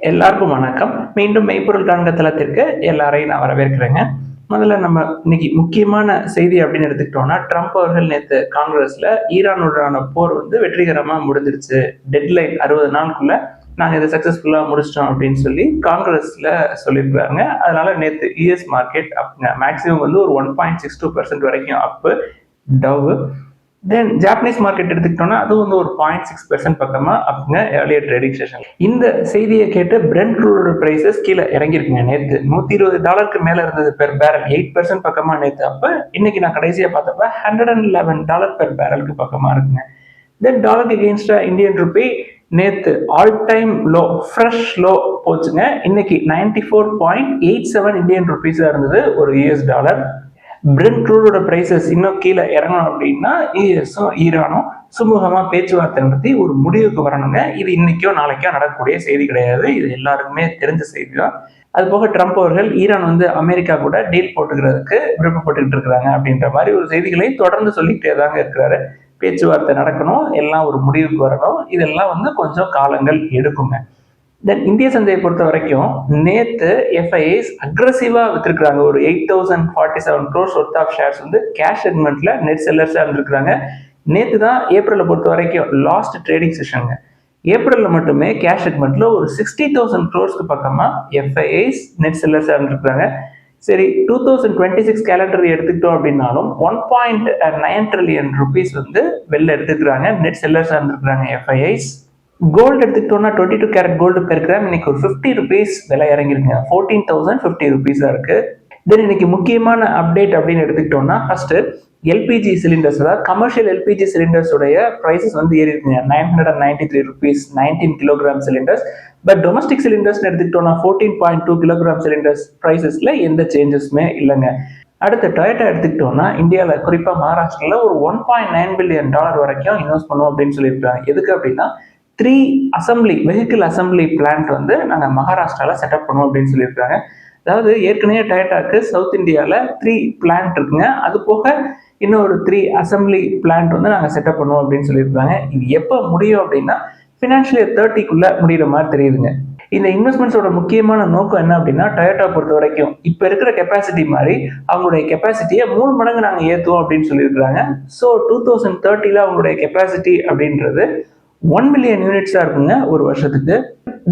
எல்லாருக்கும் வணக்கம். மீண்டும் மெய்ப்பொருள் காண்க தளத்திற்கு எல்லாரையும் நான் வரவேற்கிறேங்க. முதல்ல நம்ம இன்னைக்கு முக்கியமான செய்தி அப்படின்னு எடுத்துக்கிட்டோம்னா, ட்ரம்ப் அவர்கள் நேற்று காங்கிரஸ்ல ஈரானுடனான போர் வெற்றிகரமா முடிஞ்சிருச்சு. டெட்லைன் 60 நாளுக்குள்ள நாங்க இதை சக்சஸ்ஃபுல்லா முடிச்சிட்டோம் அப்படின்னு சொல்லி காங்கிரஸ்ல சொல்லியிருக்காங்க. அதனால நேற்று யூஎஸ் மார்க்கெட் மேக்சிமம் ஒரு 1.62% வரைக்கும் அப்பு டவ். தென் ஜாப்பனீஸ் மார்க்கெட் எடுத்துக்கிட்டோம்னா அதுவும் ஒரு 0.6% பக்கமா அப்படிங்க ஏர்லியர் ட்ரேடிங் செஷன். இந்த செய்தியை கேட்டு பிரெண்ட் க்ரூடோட பிரைசஸ் கீழே இறங்கிருக்குங்க. நேற்று $120 மேல இருந்தது பெர் பேரல், 8% பக்கமா நேற்று. அப்ப இன்னைக்கு நான் கடைசியா பார்த்தப்ப $111 பெர் பேரலுக்கு பக்கமா இருக்குங்க. தென் டாலருக்கு எகெயின்ஸ்டா இந்தியன் ருபி நேற்று all time low, fresh low போச்சுங்க. இன்னைக்கு 94.87 இந்தியன் ருபீஸா இருந்தது ஒரு யூஎஸ் டாலர். பிரெண்ட் க்ரூடோட பிரைசஸ் இன்னும் கீழே இறங்கணும் அப்படின்னா யூஎஸும் ஈரானும் சுமூகமா பேச்சுவார்த்தை நடத்தி ஒரு முடிவுக்கு வரணுங்க. இது இன்னைக்கோ நாளைக்கோ நடக்கக்கூடிய செய்தி கிடையாது, இது எல்லாருக்குமே தெரிஞ்ச செய்தி தான். அது போக ட்ரம்ப் அவர்கள் ஈரான் அமெரிக்கா கூட டீல் போட்டுக்கிறதுக்கு விருப்பப்பட்டு இருக்கிறாங்க அப்படின்ற மாதிரி ஒரு செய்திகளை தொடர்ந்து சொல்லிக்கிட்டே தாங்க இருக்கிறாரு. பேச்சுவார்த்தை நடக்கணும், எல்லாம் ஒரு முடிவுக்கு வரணும், இதெல்லாம் கொஞ்சம் காலங்கள் எடுக்குங்க. தென் இந்திய சந்தையை பொறுத்த வரைக்கும் நேற்று எஃப்ஐஐஸ் அக்ரஸிவா வித்துருக்காங்க. ஒரு 8047 crores worth of shares cash செக்மெண்ட்ல நெட் செல்லர்ஸா இருந்திருக்காங்க. நேற்று தான் ஏப்ரலை பொறுத்த வரைக்கும் லாஸ்ட் ட்ரேடிங் செஷனுங்க. ஏப்ரல்ல மட்டுமே கேஷ் செக்மெண்ட்ல ஒரு 60,000 crores பக்கமா எஃப்ஐஐஸ் நெட் செல்லர்ஸா இருந்திருக்காங்க. சரி, 2026 கேலண்டர் எடுத்துக்கிட்டோம் அப்படின்னாலும் 1.9 trillion rupees வெளில எடுத்துக்கிறாங்க, நெட் செல்லர்ஸா இருந்திருக்காங்க எஃப்ஐஐஸ். கோல்டு எடுத்துக்கிட்டோம்னா 22 கேரட் கோல்டு பெர் கிராம் இன்னைக்கு ஒரு 50 rupees விலை இறங்கிருக்குங்க. 14,050 rupees இருக்கு. தென் இன்னைக்கு முக்கியமான அப்டேட் அப்படின்னு எடுத்துக்கிட்டோம்னா, ஃபர்ஸ்ட் எல்பிஜி சிலிண்டர்ஸ், அதாவது கமர்ஷியல் எல்பிஜி சிலிண்டர்ஸ் உடைய பிரைசஸ் ஏறி இருக்குங்க. 993 rupees 19 kilogram cylinders. But domestic cylinders எடுத்துக்கிட்டோம்னா 14.2 கிலோகிராம் சிலிண்டர்ஸ் பிரைசஸ்ல எந்த சேஞ்சஸுமே இல்லைங்க. அடுத்த டொயோட்டா எடுத்துக்கிட்டோம்னா இந்தியாவில் குறிப்பா மகாராஷ்டிரால ஒரு $1.9 பில்லியன் வரைக்கும் இன்வெஸ்ட் பண்ணுவோம் அப்படின்னு சொல்லியிருக்காங்க. எதுக்கு அப்படின்னா 3 வெஹிக்கிள் அசம்பிளி பிளான்ட் நாங்கள் மகாராஷ்டிராவில் செட்டப் பண்ணுவோம் அப்படின்னு சொல்லியிருக்காங்க. அதாவது ஏற்கனவே டொயோட்டாக்கு சவுத் இந்தியாவில் 3 பிளான்ட் இருக்குங்க. அது போக இன்னொரு 3 அசம்பிளி பிளான்ட் நாங்கள் செட்டப் பண்ணுவோம் அப்படின்னு சொல்லியிருக்காங்க. இது எப்போ முடியும் அப்படின்னா ஃபினான்ஷியல் இயர் 30க்குள்ள முடிகிற மாதிரி தெரியுதுங்க. இந்த இன்வெஸ்ட்மெண்ட்ஸோட முக்கியமான நோக்கம் என்ன அப்படின்னா, டொயோட்டா பொறுத்த வரைக்கும் இப்போ இருக்கிற கெப்பாசிட்டி மாதிரி அவங்களுடைய கெப்பாசிட்டியை 3 மடங்கு நாங்கள் ஏற்றுவோம் அப்படின்னு சொல்லியிருக்காங்க. ஸோ 2030 அவங்களுடைய கெப்பாசிட்டி அப்படின்றது 1 மில்லியன் யூனிட்ஸா இருக்குங்க ஒரு வருஷத்துக்கு.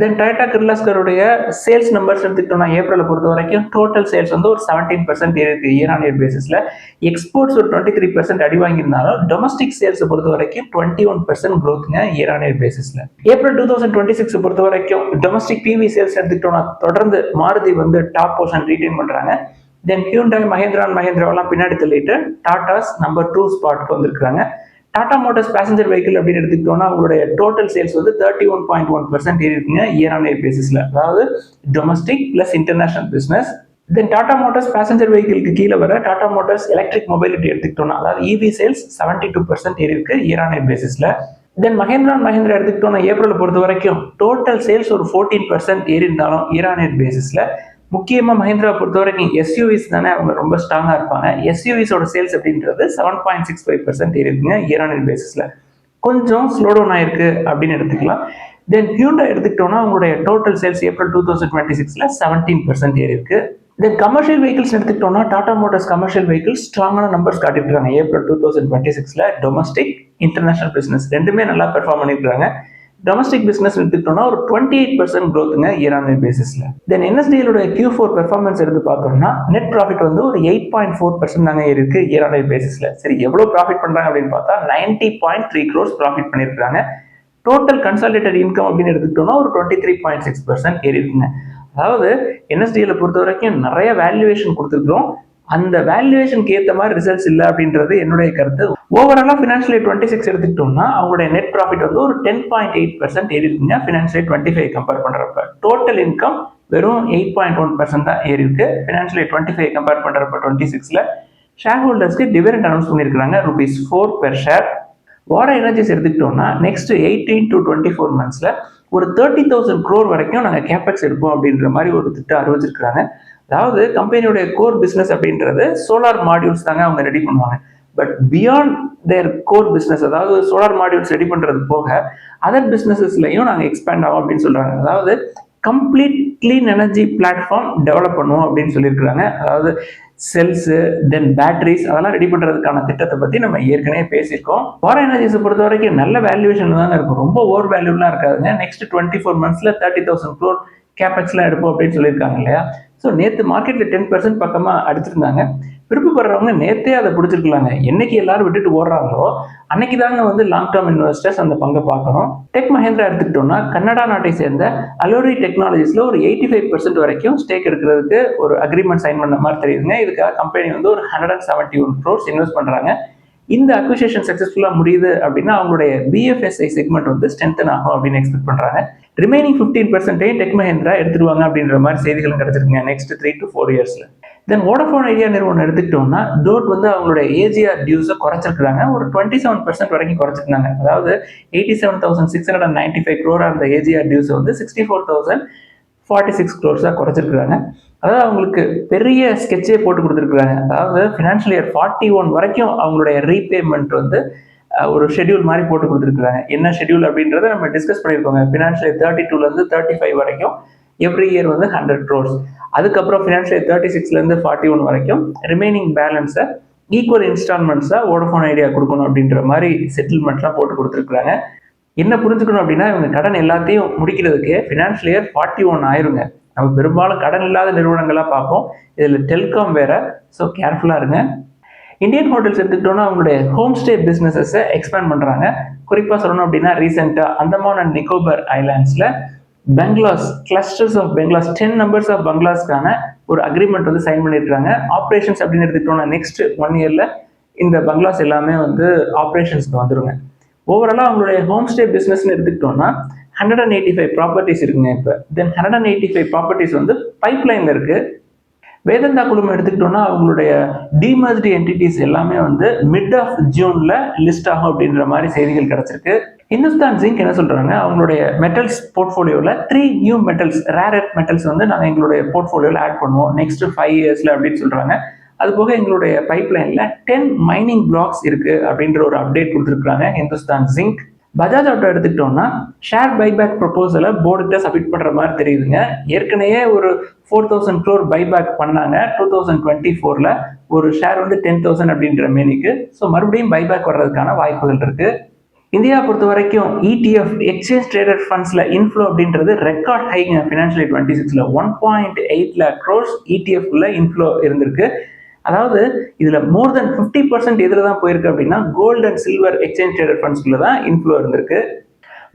தென் டொயோட்டா கிர்லாஸ்கருடைய சேல்ஸ் நம்பர்ஸ் எடுத்துக்கிட்டோம்னா ஏப்ரலை பொறுத்த வரைக்கும் டோட்டல் சேல்ஸ் ஒரு 17% இருக்கு இயர் ஆன் இயர் பேசிஸ்ல. எக்ஸ்போர்ட்ஸ் ஒரு 23% அடி வாங்கியிருந்தாலும் டொமஸ்டிக் சேல்ஸ் பொறுத்த வரைக்கும் 21% க்ரோத்ங்க இயர் ஆன் இயர் பேசிஸ்ல. ஏப்ரல் 2026 பொறுத்த வரைக்கும் டொமஸ்டிக் பிவி சேல்ஸ் எடுத்துக்கிட்டோம்னா தொடர்ந்து மாருதி டாப் போர்ஷன் ரீட்டைன் பண்றாங்க. தென் ஹியூண்டாய் மஹேந்திராவெல்லாம் பின்னாடி தள்ளிட்டு டாடாஸ் நம்பர் 2 ஸ்பாட்க்கு வந்திருக்காங்க. டாடா மோட்டார்ஸ் பேசஞ்சர் வெஹிக்கிள் அப்படின்னு எடுத்துக்கிட்டோம்னா உங்களுடைய டோட்டல் சேல்ஸ் 31.1% இருக்குங்க இயர் ஆன் இயர் பேசிஸ்ல. அதாவது domestic plus international business. Then Tata Motors passenger வெஹிக்கிளுக்கு கீழே வர டாடா மோட்டார்ஸ் எலக்ட்ரிக் மொபைலிட்டி எடுத்துக்கிட்டோம்னா, அதாவது இவி சேல்ஸ் 72% இருக்கு இயர் ஆன் இயர் பேசிஸ்ல. தென் மஹேந்திரா எடுத்துக்கிட்டோம்னா ஏப்ரல் பொறுத்த வரைக்கும் டோட்டல் சேல்ஸ் ஒரு 14% ஏறி இருந்தாலும் இயர் ஆன் இயர் பேசிஸ்ல. முக்கியமா மஹிந்திரா பொறுத்த வரைக்கும் எஸ்யூவிஸ் தானே அவங்க ரொம்ப ஸ்ட்ராங்கா இருப்பாங்க. எஸ்யூவிஸோட சேல்ஸ் அப்படின்றது 7.65% இருக்குங்க இயர் ஆன் இயர் பேசிஸ்ல. கொஞ்சம் ஸ்லோ டவுன் ஆயிருக்கு அப்படின்னு எடுத்துக்கலாம். தென் ஹியூண்டாய் எடுத்துக்கிட்டோம்னா உங்களுடைய டோட்டல் சேல்ஸ் ஏப்ரல் 2026ல 17% ஏறி இருக்கு. தென் கமர்ஷியல் வெஹிக்கிள்ஸ் எடுத்துக்கிட்டோம்னா டாடா மோட்டார்ஸ் கமர்ஷியல் வெஹிக்கிள்ஸ் ஸ்ட்ராங்கான நம்பர்ஸ் காட்டிருக்காங்க ஏப்ரல் 2026ல. டொமஸ்டிக் இன்டர்நேஷனல் பிசினஸ் ரெண்டுமே நல்லா பெர்ஃபார்ம் பண்ணிருக்காங்க. டொமஸ்டிக் பிசினஸ் எடுத்துக்கிட்டோம்னா ஒரு 28% க்ரோத்துங்க இயர் ஆன் இயர் பேசிஸ்ல. தென் என்எஸ்டிஎல் Q4 பெர்ஃபார்மன்ஸ் எடுத்து பார்த்தோம்னா நெட் ப்ராஃபிட் ஒரு 8.4% தாங்க இருக்கு இயர் ஆன் இயர் பேசிஸ்ல. சரி, எவ்வளவு ப்ராஃபிட் பண்றாங்க அப்படின்னு பார்த்தா 90.3 crores ப்ராஃபிட் பண்ணிருக்காங்க. டோட்டல் கன்சாலிடேட்டட் இன்கம் அப்படின்னு எடுத்துக்கிட்டோம்னா ஒரு 23.6% ஏறி இருக்குங்க. அதாவது என்எஸ்டிஎல் பொறுத்த வரைக்கும் நிறைய வேல்யூவேஷன் கொடுத்துருக்கோம், அந்த வேல்யூவேஷனுக்கு ஏற்ற மாதிரி ரிசல்ட்ஸ் இல்லை அப்படின்றது என்னுடைய கருத்து. ஓவராலா ஃபினான்ஷியல் இயர் 26 எடுத்துக்கிட்டோம்னா அவங்களுடைய நெட் ப்ராஃபிட் ஒரு 10.8% ஏறி இருக்குங்க ஃபினான்ஷியல் இயர் 25 கம்பேர் பண்றப்ப. டோட்டல் இன்கம் வெறும் 8.1% தான் ஏறி இருக்கு ஃபினான்ஷியல் இயர் 25 கம்பேர் பண்றப்ப. 26ல ஷேர் ஹோல்டர்ஸ்க்கு டிவிடெண்ட் அனௌன்ஸ் பண்ணிருக்காங்க ₹4 பெர் ஷேர். வாரா எனர்ஜிஸ் எடுத்துக்கிட்டோம்னா நெக்ஸ்ட் 18 to 24 monthsல ஒரு 30,000 crore வரைக்கும் நாங்கள் கேபெக்ஸ் எடுப்போம் அப்படின்ற மாதிரி ஒரு திட்டம் அறிவிச்சிருக்காங்க. அதாவது கம்பெனியோட கோர் பிசினஸ் அப்படின்றது சோலார் மாடியூல்ஸ் தாங்க அவங்க ரெடி பண்ணுவாங்க. But beyond their core business, அதாவது சோலார் மாடியூல்ஸ் ரெடி பண்ணுறது போக அதர் பிஸ்னஸஸ்லையும் நாங்கள் எக்ஸ்பேண்ட் ஆகும் அப்படின்னு சொல்கிறாங்க. அதாவது complete clean energy platform develop பண்ணுவோம் அப்படின்னு சொல்லியிருக்கிறாங்க. அதாவது செல்ஸு, தென் பேட்டரிஸ் அதெல்லாம் ரெடி பண்ணுறதுக்கான திட்டத்தை பற்றி நம்ம ஏற்கனவே பேசியிருக்கோம். ஃபாரின் எனர்ஜிஸை பொறுத்த வரைக்கும் நல்ல வேல்யூவேஷன் தாங்க இருக்கும், ரொம்ப ஓவர் வேல்யூலாம் இருக்காதுங்க. நெக்ஸ்ட் 24 monthsல 30,000 crore கேபெக்ஸ்லாம் எடுப்போம் அப்படின்னு சொல்லியிருக்காங்க இல்லையா. ஸோ நேற்று மார்க்கெட்டில் 10% பக்கமாக அடிச்சிருந்தாங்க. விருப்பப்படுறவங்க நேற்றே அதை பிடிச்சிருக்கலாங்க. என்னைக்கு எல்லாரும் விட்டுட்டு ஓடுறாங்களோ அன்னைக்கு தாங்க வந்து லாங் டேர்ம் இன்வெஸ்டர்ஸ் அந்த பங்கை பார்க்கணும். டெக் மஹேந்திரா எடுத்துக்கிட்டோம்னா கனடா நாட்டை சேர்ந்த அலோரி டெக்னாலஜிஸில் ஒரு 85% வரைக்கும் ஸ்டேக் எடுக்கிறதுக்கு ஒரு அக்ரிமெண்ட் சைன் பண்ண மாதிரி தெரியுதுங்க. இதுக்காக கம்பெனி வந்து ஒரு 171 crores இன்வெஸ்ட் பண்ணுறாங்க. இந்த அக்விசிஷன் சக்ஸஸ்ஃபுல்லாக முடியுது அப்படின்னா அவங்களுடைய பிஎஃப்எஸ்ஐ செக்மெண்ட் வந்து ஸ்ட்ரென்தன் ஆகும் அப்படின்னு எக்ஸ்பெக்ட் பண்ணுறாங்க. ரிமைனிங் 15% டெக் மஹேந்திரா எடுத்துருவாங்க அப்படின்ற மாதிரி செய்திகள் கிடைச்சிருக்குங்க நெக்ஸ்ட் 3 to 4 yearsல. தென் வோடஃபோன் ஐடியா நிறுவனம் எடுத்துக்கிட்டோம்னா டோட் வந்து அவங்களுடைய ஏஜிஆர் டியூஸை குறைச்சிருக்காங்க. ஒரு 27% வரைக்கும் குறைச்சிருந்தாங்க. அதாவது 87,695 crore அந்த ஏஜிஆர் டியூஸை வந்து 64,046 crores குறைச்சிருக்காங்க. அதாவது அவங்களுக்கு பெரிய ஸ்கெட்சே போட்டு கொடுத்துருக்குறாங்க. அதாவது ஃபினான்ஷியல் இயர் 41 வரைக்கும் அவங்களுடைய ரீபேமெண்ட் வந்து ஒரு ஷெடியூல் மாதிரி போட்டு கொடுத்துருக்காங்க. என்ன ஷெடியூல் அப்படின்றத நம்ம டிஸ்கஸ் பண்ணியிருக்கோங்க. ஃபினான்ஷியல் இயர் 32லேருந்து 35 வரைக்கும் எவ்ரி இயர் வந்து 100 crores. அதுக்கப்புறம் ஃபினான்ஷியல் இயர் 36லேருந்து 41 வரைக்கும் ரிமைனிங் பேலன்ஸை ஈக்குவல் இன்ஸ்டால்மெண்ட்ஸாக வோடஃபோன் ஐடியா கொடுக்கணும் அப்படின்ற மாதிரி செட்டில்மெண்ட்லாம் போட்டு கொடுத்துருக்குறாங்க. என்ன புரிஞ்சுக்கணும் அப்படின்னா இவங்க கடன் எல்லாத்தையும் முடிக்கிறதுக்கு ஃபினான்ஷியல் இயர் 41 ஆயிருங்க. நம்ம பெரும்பாலும் கடன் இல்லாத நிறுவனங்களாக பார்ப்போம், இதில் டெல்காம் வேற. ஸோ கேர்ஃபுல்லாக இருங்க. இந்தியன் ஹோட்டல்ஸ் எடுத்துக்கிட்டோன்னா அவங்களுடைய ஹோம் ஸ்டே பிஸ்னஸஸை எக்ஸ்பேண்ட் பண்ணுறாங்க. குறிப்பாக சொல்லணும் அப்படின்னா ரீசெண்டாக அந்தமான் அண்ட் நிக்கோபார் ஐலாண்ட்ஸில் bungalows clusters of bungalows 10 numbers of பங்களாஸ்க்கான ஒரு அக்ரிமெண்ட் வந்து சைன் பண்ணியிருக்காங்க. ஆப்ரேஷன்ஸ் அப்படின்னு எடுத்துக்கிட்டோம்னா நெக்ஸ்ட் 1 yearல இந்த பங்களாஸ் எல்லாமே வந்து ஆப்ரேஷன்ஸ்க்கு வந்துருங்க. ஓவராலாக அவங்களுடைய ஹோம் ஸ்டே பிஸ்னஸ்ன்னு எடுத்துக்கிட்டோம்னா 185 ப்ராப்பர்ட்டிஸ் இருக்குங்க இப்போ. தென் 185 ப்ராப்பர்ட்டிஸ் வந்து பைப்லைனில் இருக்குது. வேதந்தா குழுமம் எடுத்துக்கிட்டோம்னா அவங்களுடைய டிமர்ஜ்டு என்டிட்டிஸ் எல்லாமே வந்து மிட் ஆஃப் ஜூனில் லிஸ்ட் ஆகும் அப்படின்ற மாதிரி செய்திகள் கிடைச்சிருக்கு. இந்துஸ்தான் ஜிங்க் என்ன சொல்கிறாங்க, அவங்களுடைய மெட்டல்ஸ் போர்ட்ஃபோலியோவில் 3 new metals, rare earth metals வந்து நாங்கள் எங்களுடைய போர்ட்ஃபோலியோவில் ஆட் பண்ணுவோம் நெக்ஸ்ட் 5 yearsல அப்படின்னு சொல்கிறாங்க. அது போக எங்களுடைய பைப்லைனில் 10 மைனிங் பிளாக்ஸ் இருக்குது அப்படின்ற ஒரு அப்டேட் கொடுத்துருக்குறாங்க இந்துஸ்தான் ஜிங்க். பஜாஜ் ஆட்டோ எடுத்துக்கிட்டோம்னா ஷேர் பைபேக் ப்ரொபோசலை போர்டுகிட்ட சப்மிட் பண்ணுற மாதிரி தெரியுதுங்க. ஏற்கனவே ஒரு 4,000 crore பைபேக் பண்ணாங்க 2024ல். ஒரு ஷேர் வந்து 10,000 அப்படின்ற மேனிக்கு. ஸோ மறுபடியும் பைபேக் வர்றதுக்கான வாய்ப்புகள் இருக்குது. இந்தியா பொறுத்த வரைக்கும் ETF எக்ஸ்சேஞ்ச் ட்ரேடட் ஃபண்ட்ஸில் இன்ஃப்ளோ அப்படின்றது ரெக்கார்ட் ஹைங்க. ஃபினான்ஷியல் இயர் 26ல் 1.8 lakh crores ETF-குள்ள இன்ஃப்ளோ இருந்திருக்கு. அதாவது இதில் மோர் தென் 50% எதில் தான் போயிருக்கு அப்படின்னா gold and silver exchange traded ஃபண்ட்ஸ்குள்ள தான் இன்ஃப்ளோ இருந்திருக்கு.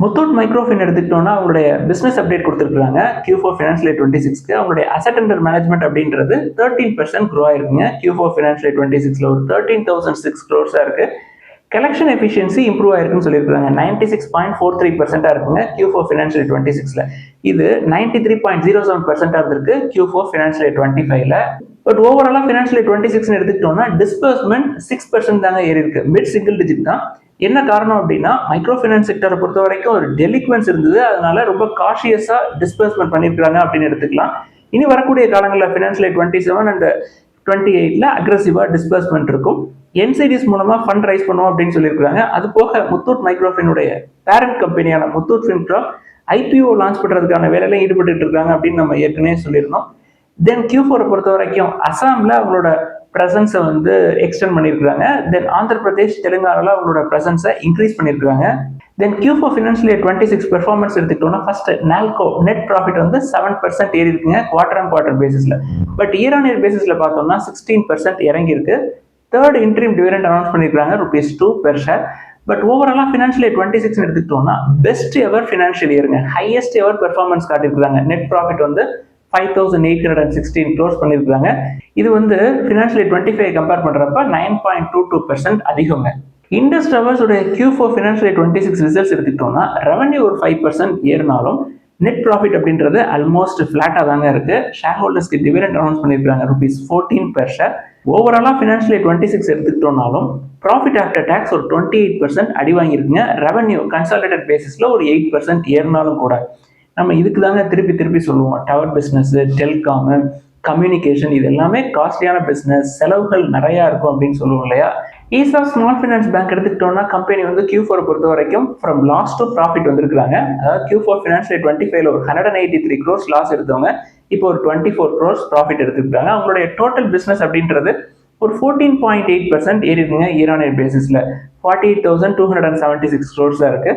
முத்தூட் மைக்ரோஃபின் எடுத்துக்கிட்டோம்னா அவங்களுடைய பிஸ்னஸ் அப்டேட் கொடுத்துருக்காங்க Q4 ஃபினான்ஷியல் இயர் 26க்கு. அவங்களுடைய அசெட் அண்டர் மேனேஜ்மெண்ட் அப்படின்றது 13% க்ரோ ஆயிருக்குங்க. Q4 ஃபினான்ஷியல் இயர் 26ல் ஒரு 13,006 crores இருக்குது. கலெக்ஷன் எஃபிஷியன்சி இம்ப்ரூவ் ஆயிருக்குன்னு சொல்லியிருக்காங்க. 96.43% இருக்குங்க Q4 ஃபினான்ஷியல் இயர் 26ல். இது 93.07% இருந்திருக்கு Q4 ஃபினான்ஷியல் இயர் 25ல். பட் ஓவராலாக ஃபினான்ஷியல் இயர் 26ன்னு எடுத்துக்கிட்டோம்னா டிஸ்பர்ஸ்மெண்ட் 6% தாங்க ஏறி இருக்கு. மிட் சிங்கிள் டிஜிட் தான். என்ன காரணம் அப்படின்னா மைக்ரோ ஃபைனான்ஸ் செக்டரை பொறுத்த வரைக்கும் ஒரு டெலிக்வன்ஸ் இருந்தது, அதனால ரொம்ப காஷியஸாக டிஸ்பர்ஸ்மெண்ட் பண்ணியிருக்காங்க அப்படின்னு எடுத்துக்கலாம். இனி வரக்கூடிய காலங்களில் ஃபினான்ஷியல் இயர் 27 அண்ட் 28ல் அக்ரெசிவாக டிஸ்பர்ஸ்மெண்ட் இருக்கும். என்சிடிஸ் மூலமாக ஃபண்ட் ரைஸ் பண்ணுவோம் அப்படின்னு சொல்லியிருக்காங்க. அது போக முத்தூட் மைக்ரோஃபினுடைய பேரண்ட் கம்பெனியான முத்தூட் ஃபின்கார்ப் IPO லான்ச் பண்ணுறதுக்கான வேலையில ஈடுபட்டு இருக்காங்க அப்படின்னு நம்ம ஏற்கனவே சொல்லியிருந்தோம். தென் Q4 பொறுத்த வரைக்கும் அசாமில் அவங்களோட ப்ரெசன்ஸை வந்து எக்ஸ்டெண்ட் பண்ணியிருக்காங்க. தென் ஆந்திர பிரதேஷ், தெலுங்கானாவில் அவங்களோட ப்ரெசன்ஸை இன்க்ரீஸ் பண்ணியிருக்காங்க. தென் Q4 ஃபினான்ஷியல் இயர் 26 பெர்ஃபார்மன்ஸ் எடுத்துக்கிட்டோம்னா ஃபர்ஸ்ட் நால்கோ நெட் ப்ராஃபிட் வந்து 7% ஏறி இருக்குங்க குவார்டர் அண்ட் குவார்டர் பேசிஸில். பட் இயர் ஆன் இயர் பேசிஸில் பார்த்தோம்னா 16% இறங்கியிருக்கு. தேர்ட் இன்ட்ரீம் டிவிடெண்ட் அனௌன்ஸ் பண்ணியிருக்காங்க ₹2 per share. பட் ஓவராலாக ஃபினான்ஷியல் இயர் 26 எடுத்துக்கிட்டோம்னா பெஸ்ட் எவர் ஃபினான்ஷியல் இயருங்க, ஹையஸ்ட் எவர் பெர்ஃபார்மன்ஸ் காட்டியிருக்காங்க. நெட் ப்ராஃபிட் வந்து 5,816 crores பண்ணியிருக்காங்க. இது வந்து ஃபினான்ஷியல் இயர் 25 கம்பேர் பண்ணுறப்ப 9.22% அதிகங்க. இண்டஸ் டவர்ஸோட Q4 ஃபினான்ஷியல் இயர் 26 ரிசல்ட்ஸ் எடுத்துக்கிட்டோம்னா ரெவன்யூ ஒரு 5% ஏறினாலும் நெட் ப்ராஃபிட் அப்படின்றது ஆல்மோஸ்ட் ஃபிளாட்டாக தாங்க இருக்கு. ஷேர் ஹோல்டர்ஸ்க்கு டிவிடெண்ட் அனௌன்ஸ் பண்ணியிருக்காங்க ₹14 per share. ஓவராலாக ஃபினான்ஷியல் இயர் 26 எடுத்துக்கிட்டோம்னாலும் ப்ராஃபிட் ஆஃப்டர் டேக்ஸ் ஒரு 28% அடி வாங்கியிருக்குங்க. ரெவன்யூ கன்சாலிடேட்டட் பேசிஸில் ஒரு 8% ஏறினாலும் கூட நம்ம இதுக்கு தாங்க திருப்பி சொல்லுவோம், டவர் பிஸ்னஸ், டெலிகாமு, கம்யூனிகேஷன் இது எல்லாமே காஸ்ட்லியான பிஸ்னஸ், செலவுகள் நிறையா இருக்கும் அப்படின்னு சொல்லுவோம் இல்லையா. ஈஸா ஸ்மால் ஃபைனான்ஸ் பேங்க் எடுத்துக்கிட்டோம்னா கம்பெனி வந்து Q4 பொறுத்த வரைக்கும் ஃப்ரம் லாஸ் டு ப்ராஃபிட் வந்திருக்காங்க. அதாவது Q4 ஃபினான்ஷியல் 25 ஒரு 183 crores லாஸ் எடுத்தவங்க இப்போ ஒரு 24 crores ப்ராஃபிட் எடுத்துருக்காங்க. அவங்களுடைய டோட்டல் பிசினஸ் அப்படின்றது ஒரு 14.8% ஏறி இருக்குங்க இயர் ஆன் இயர் பேசிஸ்ல 48,276 crores இருக்கு.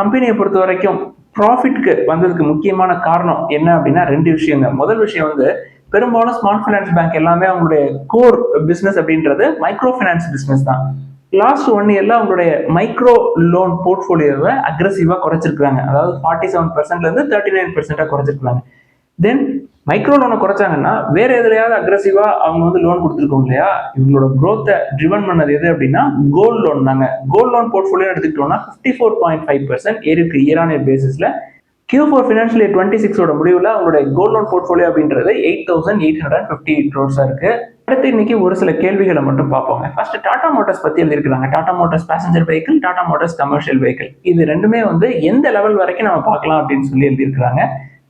கம்பெனியை பொறுத்த வரைக்கும் ப்ராஃபிட்க்கு வந்ததுக்கு முக்கியமான காரணம் என்ன அப்படின்னா ரெண்டு விஷயங்க. முதல் விஷயம் வந்து பெரும்பாலும் ஸ்மால் ஃபைனான்ஸ் பேங்க் எல்லாமே அவங்களுடைய கோர் பிசினஸ் அப்படின்றது மைக்ரோ ஃபைனான்ஸ் பிசினஸ் தான். லாஸ்ட் 1 இயர்ல அவங்களுடைய மைக்ரோ லோன் போர்ட்ஃபோலியோவை அக்ரெசிவா குறைச்சிருக்காங்க. அதாவது 47%ல இருந்து 39% குறைச்சிருக்காங்க. தென் மைக்ரோ லோனை குறைச்சாங்கன்னா வேற எதுலையாவது அக்ரெசிவா அவங்க வந்து லோன் கொடுத்துருக்கோம் இல்லையா. இவங்களோட க்ரோத்தை ட்ரிவன் பண்ணது எது அப்படின்னா கோல்டு லோன் தாங்க. கோல்டு லோன் போர்ட்ஃபோலியோ எடுத்துக்கிட்டோம்னா 54.5% இருக்கு இயர் ஆன் இயர் பேசிஸ்ல. Q4 ஃபினான்ஷியல் இயர் 26 முடிவில் அவங்களுடைய கோல்ட் லோன் போர்ட்ஃபோலியோ அப்படின்றது 8,858 crores இருக்கு. அடுத்து இன்னைக்கு ஒரு சில கேள்விகளை மட்டும் பார்ப்போங்க. ஃபர்ஸ்ட் டாடா மோட்டார்ஸ் பத்தி எழுதியிருக்காங்க. Tata Motors passenger vehicle, Tata Motors commercial vehicle, இது ரெண்டுமே வந்து எந்த லெவல் வரைக்கும் நம்ம பார்க்கலாம் அப்படின்னு சொல்லி எழுதியிருக்காங்க.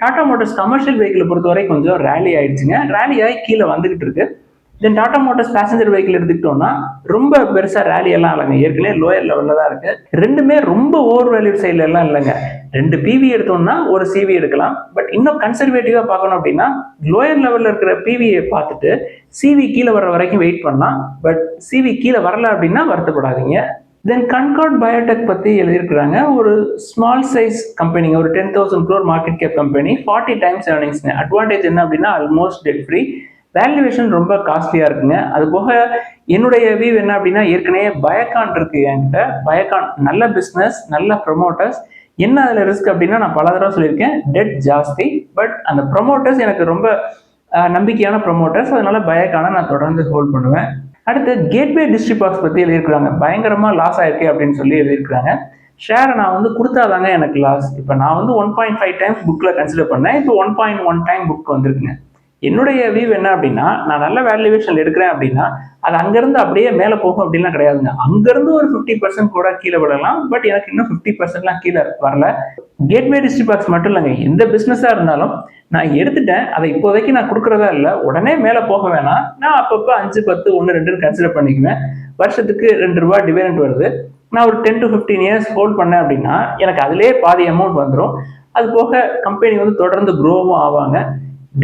டாடா மோட்டார்ஸ் கமர்ஷியல் வெஹிக்கிள் பொறுத்தவரை கொஞ்சம் ரேலி ஆயிடுச்சுங்க. ரேலி ஆகி கீழே வந்துகிட்டு இருக்கு. தென் டாடா மோட்டார்ஸ் பேசஞ்சர் வெஹிக்கிள் எடுத்துக்கிட்டோம்னா ரொம்ப பெருசா ரேலி எல்லாம் இல்லைங்க. ஏற்கனவே லோயர் லெவல்ல தான் இருக்கு. ரெண்டுமே ரொம்ப ஓவர் வேல்யூ சைட்ல எல்லாம் இல்லைங்க. 2 பிவி எடுத்தோம்னா ஒரு சிவி எடுக்கலாம். பட் இன்னும் கன்சர்வேட்டிவா பார்க்கணும் அப்படின்னா லோயர் லெவல்ல இருக்கிற பிவியை பார்த்துட்டு சிவி கீழே வர்ற வரைக்கும் வெயிட் பண்ணலாம். பட் சிவி கீழே வரல அப்படின்னா வருத்தப்படாதீங்க. தென் கன்கார்ட் பயோடெக் பத்தி எழுதியிருக்கிறாங்க. ஒரு ஸ்மால் சைஸ் கம்பெனிங்க, ஒரு 10,000 crore market cap company, 40 times earningsங்க. அட்வான்டேஜ் என்ன அப்படின்னா ஆல்மோஸ்ட் டெட் ஃப்ரீ. வேல்யூவேஷன் ரொம்ப காஸ்ட்லியா இருக்குங்க. அது போக என்னுடைய வியூ என்ன அப்படின்னா ஏற்கனவே பயோகான் இருக்கு என்கிட்ட. பயோகான் நல்ல பிஸ்னஸ், நல்ல ப்ரொமோட்டர்ஸ். என்ன அதில் ரிஸ்க் அப்படின்னா நான் பல தடவை சொல்லியிருக்கேன், டெட் ஜாஸ்தி. பட் அந்த ப்ரொமோட்டர்ஸ் எனக்கு ரொம்ப நம்பிக்கையான ப்ரொமோட்டர்ஸ். அதனால பயோகானை நான் தொடர்ந்து ஹோல்ட் பண்ணுவேன். அடுத்து கேட்வே டிஸ்ட்ரிபாக்ஸ் பற்றி எழுதியிருக்கிறாங்க. பயங்கரமா லாஸ் ஆயிருக்கு அப்படின்னு சொல்லி எழுதியிருக்கிறாங்க. ஷேரை நான் வந்து கொடுத்தாதாங்க எனக்கு லாஸ். இப்போ நான் வந்து 1.5 times புக்கில் கன்சிடர் பண்ணேன். இப்போ 1.1 time புக் வந்திருக்குங்க. என்னுடைய வியூ என்ன அப்படின்னா நான் நல்ல வேல்யூவேஷன் எடுக்கிறேன் அப்படின்னா அது அங்கிருந்து அப்படியே மேலே போகும் அப்படின்லாம் கிடையாதுங்க. அங்கிருந்து ஒரு 50% கூட கீழே விடலாம். பட் எனக்கு இன்னும் 50%லாம் கீழே வரல. கேட்வே டிஸ்ட்ரிபாக்ஸ் மட்டும் இல்லைங்க, எந்த பிஸ்னஸாக இருந்தாலும் நான் எடுத்துட்டேன், அதை இப்போதைக்கு நான் கொடுக்குறதா இல்லை, உடனே மேலே போக வேணாம். நான் அப்பப்போ 5, 10, 1, 2 கன்சிடர் பண்ணிக்குவேன். வருஷத்துக்கு ₹2 டிவிடெண்ட் வருது. நான் ஒரு 10 to 15 years ஹோல்ட் பண்ணேன் அப்படின்னா எனக்கு அதிலே பாதி அமௌண்ட் வந்துடும். அது போக கம்பெனி வந்து தொடர்ந்து க்ரோவும் ஆவாங்க.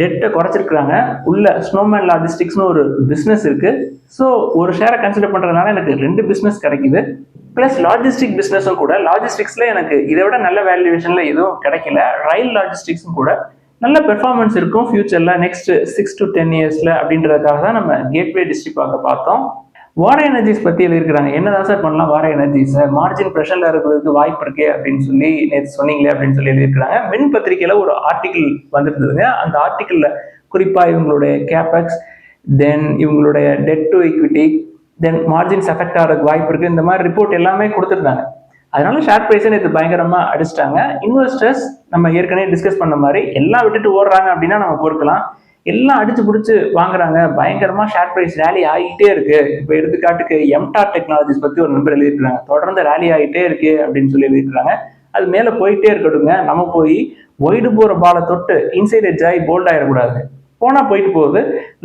டெட்டை குறைச்சிருக்கிறாங்க. உள்ள ஸ்னோமேன் லாஜிஸ்டிக்ஸ்னு ஒரு பிஸ்னஸ் இருக்கு. ஸோ ஒரு ஷேரை கன்சிடர் பண்ணுறதுனால எனக்கு 2 பிஸ்னஸ் கிடைக்குது. ப்ளஸ் லாஜிஸ்டிக் பிஸ்னஸும் கூட. லாஜிஸ்டிக்ஸில் எனக்கு இதை விட நல்ல வேல்யூவேஷனில் எதுவும் கிடைக்கல. ரயில் லாஜிஸ்டிக்ஸும் கூட நல்ல பெர்ஃபார்மன்ஸ் இருக்கும் ஃபியூச்சரில் நெக்ஸ்ட் 6 to 10 yearsல அப்படின்றதுக்காக தான் நம்ம கேட்வே டிஸ்ட்ரிபாக்ஸை பார்த்தோம். வார எனர்ஜிஸ் பற்றி எழுதியிருக்கிறாங்க. என்னதான் சார் பண்ணலாம் வார எனர்ஜிஸ், மார்ஜின் ப்ரெஷரில் இருக்கிறதுக்கு வாய்ப்பு இருக்கே அப்படின்னு சொல்லி நேற்று சொன்னீங்களே அப்படின்னு சொல்லி எழுதியிருக்கிறாங்க. மின் பத்திரிகையில் ஒரு ஆர்டிக்கிள் வந்துருந்ததுங்க. அந்த ஆர்டிக்கிளில் குறிப்பாக இவங்களுடைய கேபெக்ஸ், தென் இவங்களுடைய debt to equity, then margins effect ஆகிறதுக்கு வாய்ப்பு இருக்குது, இந்த மாதிரி ரிப்போர்ட் எல்லாமே கொடுத்துருந்தாங்க. அதனால ஷேர் ப்ரைஸை நேற்று பயங்கரமாக அடிச்சிட்டாங்க. இன்வெஸ்டர்ஸ் நம்ம ஏற்கனவே டிஸ்கஸ் பண்ண மாதிரி எல்லாம் விட்டுட்டு ஓடுறாங்க அப்படின்னா நம்ம பொறுக்கலாம். எல்லாம் அடிச்சு பிடிச்சி வாங்குறாங்க. பயங்கரமா ஷேர் பிரைஸ் ரேலி ஆகிட்டே இருக்கு. இப்போ எடுத்துக்காட்டுக்கு எம்டார் டெக்னாலஜிஸ் பத்தி ஒரு நம்பர் எழுதிருக்காங்க. தொடர்ந்து ரேலி ஆகிட்டே இருக்கு அப்படின்னு சொல்லி எழுதிருக்காங்க. அது மேல போயிட்டே இருக்கட்டுங்க. நம்ம போய் ஒய்டு போற பாலை தொட்டு இன்சைட் எட்ஜ் ஆகி போல்ட் ஆயிடக்கூடாது. போனா போயிட்டு போகுது.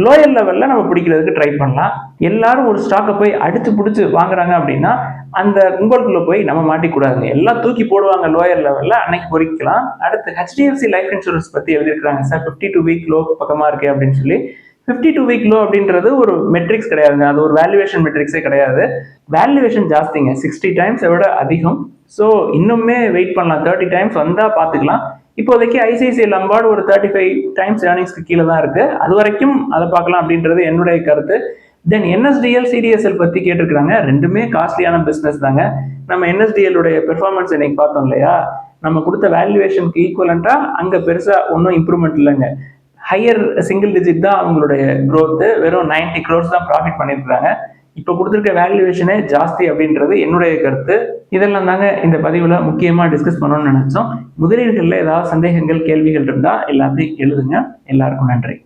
லோயர் லெவல்ல நம்ம பிடிக்கிறதுக்கு ட்ரை பண்ணலாம். எல்லாரும் ஒரு ஸ்டாக்கை போய் அடிச்சு பிடிச்சி வாங்குறாங்க அப்படின்னா அந்த கும்பலுக்குள்ள போய் நம்ம மாட்டிக்கூடாதுங்க. எல்லாம் தூக்கி போடுவாங்க லோயர் லெவல்ல, அன்னைக்கு பொறிக்கலாம். அடுத்து HDFC லைஃப் இன்சூரன்ஸ் பத்தி எழுதியிருக்காங்க. சார் 52 week லோ பக்கமா இருக்கு அப்படின்னு சொல்லி. 52 week லோ அப்படின்றது ஒரு மெட்ரிக்ஸ் கிடையாதுங்க. அது ஒரு வேல்யூவேஷன் மெட்ரிக்ஸே கிடையாது. வேல்யூவேஷன் ஜாஸ்திங்க, 60 times விட அதிகம். ஸோ இன்னுமே வெயிட் பண்ணலாம். 30 times வந்தா பார்த்துக்கலாம். இப்போதைக்கு ஐசிஐசிஐ லம்பார்டு ஒரு 35 times ஏர்னிங்ஸ்க்கு கீழே தான் இருக்கு. அது வரைக்கும் அதை பார்க்கலாம் அப்படின்றது என்னுடைய கருத்து. தென் NSDL, CDSL பத்தி கேட்டிருக்காங்க. ரெண்டுமே காஸ்ட்லியான பிசினஸ் தாங்க. நம்ம NSDL உடைய பெர்ஃபார்மன்ஸ் இன்னைக்கு பார்த்தோம் இல்லையா, நம்ம கொடுத்த வேல்யூவேஷனுக்கு ஈக்குவலண்டா அங்க பெருசா ஒன்றும் இம்ப்ரூவ்மெண்ட் இல்லைங்க. ஹையர் சிங்கிள் டிஜிட் தான் அவங்களுடைய growth. வெறும் 90 crores தான் ப்ராஃபிட் பண்ணியிருக்காங்க. இப்போ கொடுத்துருக்க வேல்யூவேஷனே ஜாஸ்தி அப்படின்றது என்னுடைய கருத்து. இதெல்லாம் தாங்க இந்த பதிவில் முக்கியமாக டிஸ்கஸ் பண்ணணும்னு நினைச்சோம். முதலீடுகளில் ஏதாவது சந்தேகங்கள், கேள்விகள் இருந்தால் எல்லாத்தையும் எழுதுங்க. எல்லாருக்கும் நன்றி.